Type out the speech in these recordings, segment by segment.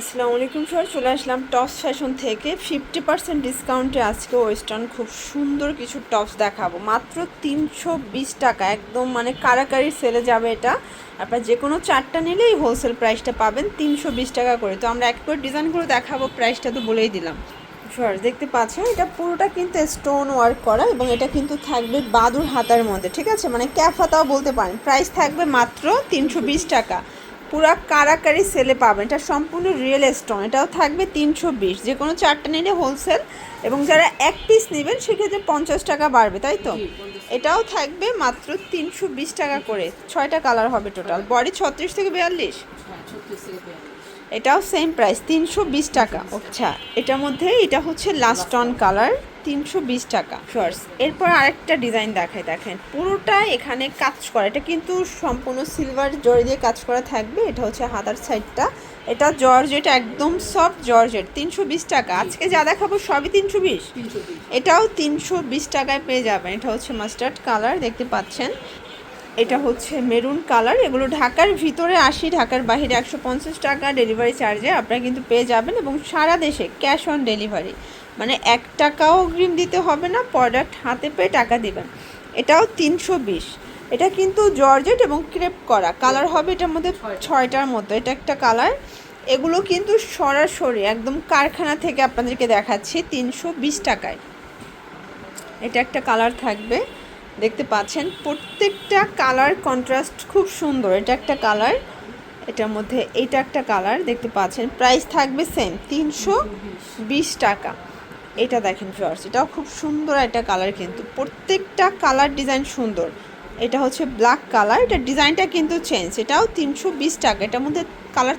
আসসালামু আলাইকুম স্যার, চলে আসলাম টপস ফ্যাশন থেকে 50% ডিসকাউন্টে। আজকে ওয়েস্টার্ন খুব সুন্দর কিছু টপস দেখাবো মাত্র 320 টাকা। একদম মানে কারাকারি সেলে যাবে এটা। আপনার যে কোনো চারটা নিলেই হোলসেল প্রাইসটা পাবেন 320 টাকা করে। তো আমরা এক করে ডিজাইনগুলো দেখাবো, প্রাইসটা তো বলেই দিলাম। স্যার দেখতে পাচ্ছেন এটা পুরোটা কিন্তু স্টোন ওয়ার্ক করা এবং এটা কিন্তু থাকবে বাদুর হাতার মধ্যে, ঠিক আছে, মানে ক্যাফ হাতাও বলতে পারেন। প্রাইস থাকবে মাত্র 320 টাকা। পুরা কারাকারি সেলে পাবেন, এটা সম্পূর্ণ রিয়েল স্টোন। এটাও থাকবে 320, যে কোনো চারটা নিলে হোলসেল, এবং যারা এক পিস নেবেন সেক্ষেত্রে 50 টাকা বাড়বে, তাই তো। এটাও থাকবে মাত্র 320 টাকা করে। 6টা কালার হবে টোটাল, বডি 36 থেকে 42। এটাও সেম প্রাইস 320 টাকা। আচ্ছা, এটার মধ্যে এটা হচ্ছে লাস্ট অন কালার, 320 টাকা শর্টস। এরপর আরেকটা ডিজাইন দেখায়, দেখেন পুরোটা এখানে কাজ করা। এটা কিন্তু সম্পূর্ণ সিলভার জরি দিয়ে কাজ করা থাকবে। এটা হচ্ছে হাতার সাইডটা, এটা জর্জেট, একদম সফট জর্জেট। 320 টাকা। আজকে যা দেখাবো সবই 320। এটাও 320 টাকায় পেয়ে যাবেন। এটা হচ্ছে মাস্টার্ড কালার, দেখতে পাচ্ছেন। এটা হচ্ছে মেরুন কালার। এগুলো ঢাকার ভিতরে 80, ঢাকার বাইরে 150 টাকা ডেলিভারি চার্জে আপনারা কিন্তু পেয়ে যাবেন, এবং সারা দেশে ক্যাশ অন ডেলিভারি, মানে 1 টাকাও অগ্রিম দিতে হবে না, প্রোডাক্ট হাতে পেয়ে টাকা দেবেন। এটাও 320। এটা কিন্তু জর্জেট এবং ক্রেপ করা। কালার হবে এটার মধ্যে 6টার মতো। এটা একটা কালার। এগুলো কিন্তু সরাসরি একদম কারখানা থেকে আপনাদেরকে দেখাচ্ছি 320 টাকায়। এটা একটা কালার থাকবে, দেখতে পাচ্ছেন। প্রত্যেকটা কালার কন্ট্রাস্ট খুব সুন্দর। এটা একটা কালার, এটার মধ্যে এইটা একটা কালার, দেখতে পাচ্ছেন। প্রাইস থাকবে সেম 320 টাকা। এটা দেখেন ফিওর্স, এটাও খুব সুন্দর একটা কালার, কিন্তু প্রত্যেকটা কালার ডিজাইন সুন্দর। এটা হচ্ছে ব্ল্যাক কালার, এটা ডিজাইনটা কিন্তু চেঞ্জ। এটাও 320 টাকা। এটার মধ্যে কালার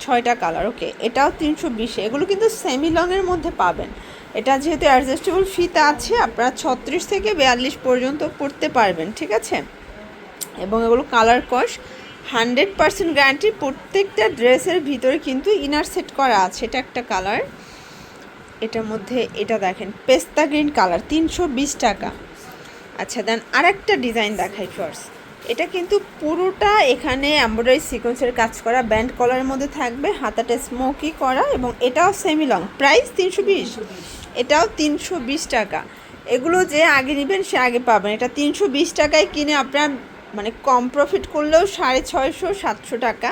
6টা কালার। ওকে, এটাও 320। এগুলো কিন্তু সেমি লংয়ের মধ্যে পাবেন। এটা যেহেতু অ্যাডজাস্টেবল ফিতা আছে, আপনারা 36 থেকে 42 পর্যন্ত পরতে পারবেন, ঠিক আছে। এবং এগুলো কালার কস 100% গ্যারান্টি। প্রত্যেকটা ড্রেসের ভিতরে কিন্তু ইনার সেট করা আছে। এটা একটা কালার। এটার মধ্যে এটা দেখেন পেস্তা গ্রিন কালার, 320 টাকা। আচ্ছা, দেন আরেকটা ডিজাইন দেখাই ফার্স্ট। এটা কিন্তু পুরোটা এখানে এমব্রয়ডারি সিকোয়েন্সের কাজ করা, ব্যান্ড কলারের মধ্যে থাকবে, হাতাটা স্মোকি করা, এবং এটাও সেমি লং। প্রাইস 320। এটাও 320 টাকা। এগুলো যে আগে নেবেন সে আগে পাবেন। এটা 320 টাকায় কিনে আপনার মানে কম প্রফিট করলেও 650-700 টাকা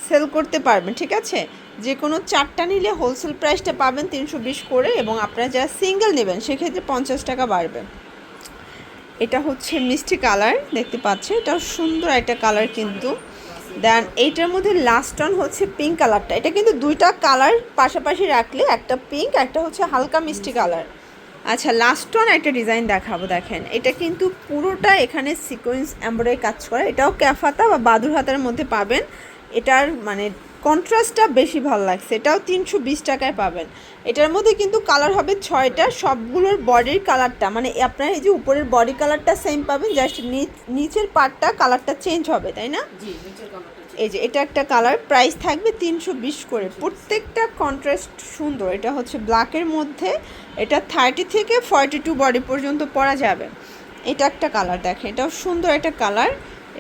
সেল করতে পারবেন, ঠিক আছে। যে কোনো চারটা নিলে হোলসেল প্রাইসটা পাবেন 320 করে, এবং আপনারা যারা সিঙ্গেল নেবেন সেক্ষেত্রে 50 টাকা বাড়বে। এটা হচ্ছে মিষ্টি কালার, দেখতে পাচ্ছেন। এটাও সুন্দর একটা কালার কিন্তু। দেন এইটার মধ্যে লাস্ট অন হচ্ছে পিঙ্ক কালারটা। এটা কিন্তু দুইটা কালার পাশাপাশি রাখলে, একটা পিঙ্ক, একটা হচ্ছে হালকা মিষ্টি কালার। আচ্ছা, লাস্ট অন একটা ডিজাইন দেখাবো, দেখেন। এটা কিন্তু পুরোটা এখানে সিকোয়েন্স এমব্রয়ডারি কাজ করা। এটাও ক্যাফ হাতা বা বাদুর হাতার মধ্যে পাবেন। এটার মানে কন্ট্রাস্টটা বেশি ভালো লাগছে। এটাও 320 টাকায় পাবেন। এটার মধ্যে কিন্তু কালার হবে 6টা। সবগুলোর বডির কালারটা মানে আপনার এই যে উপরের বডি কালারটা সেম পাবেন, জাস্ট নিচের পার্টটা কালারটা চেঞ্জ হবে, তাই না। এই যে এটা একটা কালার। প্রাইস থাকবে 320 করে। প্রত্যেকটা কন্ট্রাস্ট সুন্দর। এটা হচ্ছে ব্ল্যাকের মধ্যে। এটা 30 থেকে 42 বডি পর্যন্ত পরা যাবে। এটা একটা কালার, দেখেন, এটাও সুন্দর একটা কালার।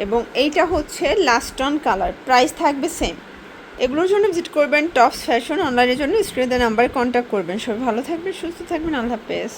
এবং এইটা হচ্ছে লাস্ট অন কালার। প্রাইস থাকবে সেম। এগুলোর জন্য ভিজিট করবেন টপস ফ্যাশন। অনলাইনের জন্য স্ক্রিনে দেওয়া নাম্বারে কন্ট্যাক্ট করবেন। সবাই ভালো থাকবেন, সুস্থ থাকবেন। আল্লাহ হাফেজ।